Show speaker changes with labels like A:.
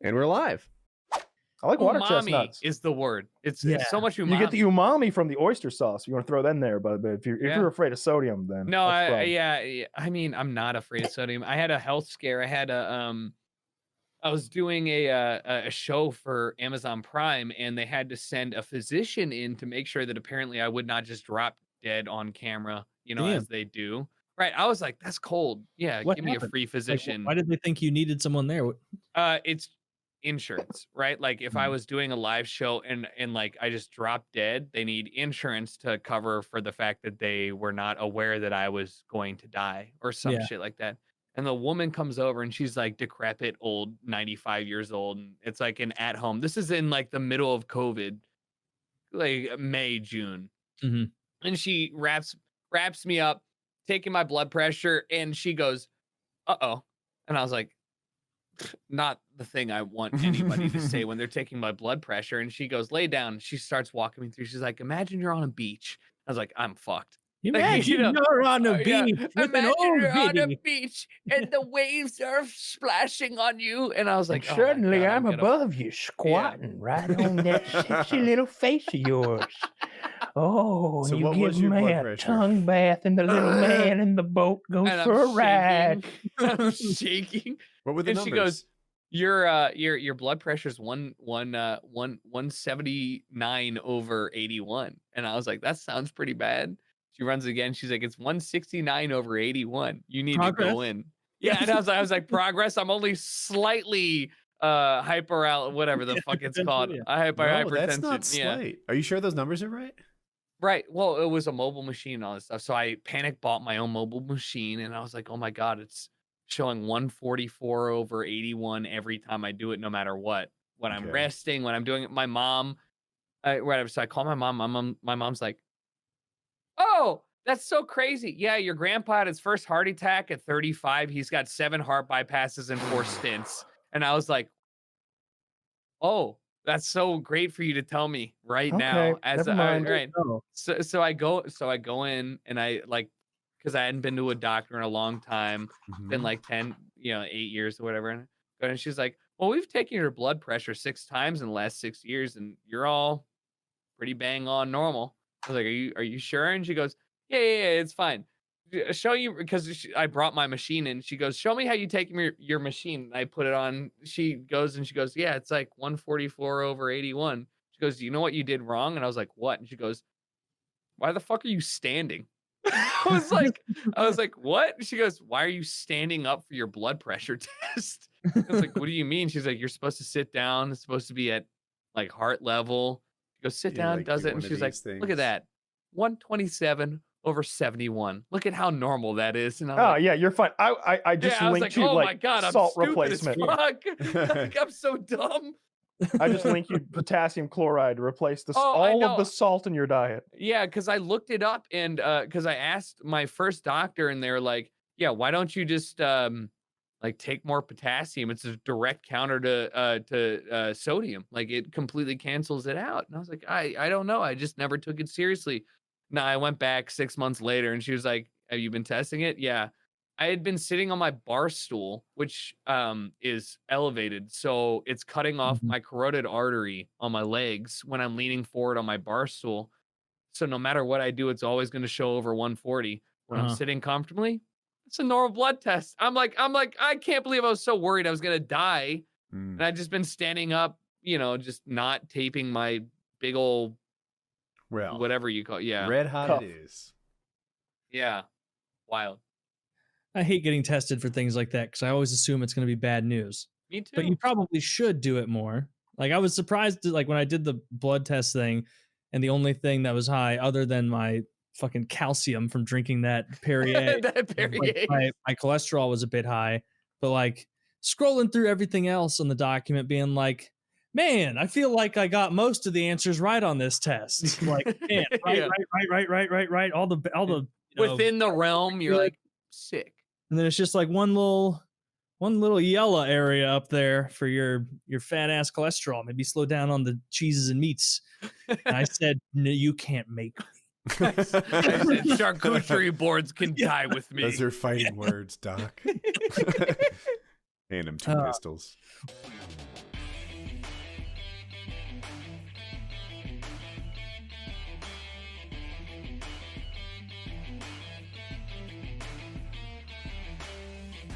A: And we're live.
B: I like water
C: Umami
B: chestnuts.
C: is the word. It's so much umami.
B: You get the umami from the oyster sauce. You want to throw that in there, but if you're afraid of sodium, then
C: no, I mean, I'm not afraid of sodium. I had a health scare. I had I was doing a show for Amazon Prime, and they had to send a physician in to make sure that apparently I would not just drop dead on camera, as they do. Right. I was like, that's cold. Yeah, give me a free physician.
D: Like, why did they think you needed someone there?
C: It's insurance, right? Like if I was doing a live show and like I just dropped dead, they need insurance to cover for the fact that they were not aware that I was going to die or some shit like that. And the woman comes over and she's like decrepit, old, 95 years old. And it's like an at home. This is in like the middle of COVID, like May, June. And she wraps me up, taking my blood pressure. And she goes, uh-oh. And I was like, not the thing I want anybody to say when they're taking my blood pressure. And she goes, lay down. She starts walking me through. She's like, imagine you're on a beach. I was like, I'm fucked.
D: Imagine you're on a beach.
C: Imagine you're on a beach and the waves are splashing on you. And I was like,
B: suddenly I'm above you, squatting right on that sexy little face of yours. Oh, so you give me a tongue bath, and the little man in the boat goes for a ride.
C: I'm shaking.
A: What were the numbers?
C: She goes, your blood pressure is 179 over 81. And I was like, that sounds pretty bad. She runs again. She's like, it's 169 over 81. You need to go in. Yeah. And I was like, progress. I'm only slightly whatever the fuck it's called. Hypertension.
A: That's not slight. Are you sure those numbers are right?
C: Right. Well, it was a mobile machine and all this stuff. So I panic bought my own mobile machine, and I was like, oh my God, it's showing 144 over 81 every time I do it, no matter what. When I'm resting, when I'm doing it, my mom, so I call my mom. My mom's like, oh, that's so crazy. Yeah, your grandpa had his first heart attack at 35. He's got 7 heart bypasses and 4 stents. And I was like, oh, that's so great for you to tell me right now. So I go in, and I like, because I hadn't been to a doctor in a long time, been like 8 years or whatever. And she's like, well, we've taken your blood pressure 6 times in the last 6 years, and you're all pretty bang on normal. I was like, are you sure? And she goes, yeah, it's fine. Show you, because I brought my machine in. She goes, show me how you take your machine. I put it on. She goes, yeah, it's like 144 over 81. She goes, do you know what you did wrong? And I was like, what? And she goes, why the fuck are you standing? I was like, what? She goes, why are you standing up for your blood pressure test? I was like, what do you mean? She's like, you're supposed to sit down. It's supposed to be at like heart level. She goes, sit down, does it. And she's like, look at that. 127 over 71. Look at how normal that is. And
B: yeah, you're fine. I just linked you like, my God, salt replacement.
C: Fuck. Like, I'm so dumb.
B: I just linked you potassium chloride to replace all of the salt in your diet.
C: Yeah, because I looked it up, and because I asked my first doctor, and they're like, yeah, why don't you just like take more potassium? It's a direct counter to sodium. Like it completely cancels it out. And I was like, I don't know. I just never took it seriously. No, I went back 6 months later, and she was like, have you been testing it? Yeah. I had been sitting on my bar stool, which is elevated. So it's cutting off my carotid artery on my legs when I'm leaning forward on my bar stool. So no matter what I do, it's always going to show over 140. When I'm sitting comfortably, it's a normal blood test. I'm like, I can't believe I was so worried I was going to die. And I'd just been standing up, just not taping my big old, whatever you call it. Yeah.
A: Red hot
B: Cuff.
A: It is.
C: Yeah. Wild.
D: I hate getting tested for things like that because I always assume it's going to be bad news.
C: Me too.
D: But you probably should do it more. Like I was surprised, like when I did the blood test thing, and the only thing that was high, other than my fucking calcium from drinking that Perrier, like my cholesterol was a bit high. But like scrolling through everything else on the document, being like, man, I feel like I got most of the answers right on this test. Like, man, right. All the
C: within the realm, you're like sick.
D: And then it's just like one little yellow area up there for your fat ass cholesterol. Maybe slow down on the cheeses and meats. And I said, no, you can't make me.
C: I said, charcuterie boards can die with me.
A: Those are fighting words, Doc. Hand him 2 pistols.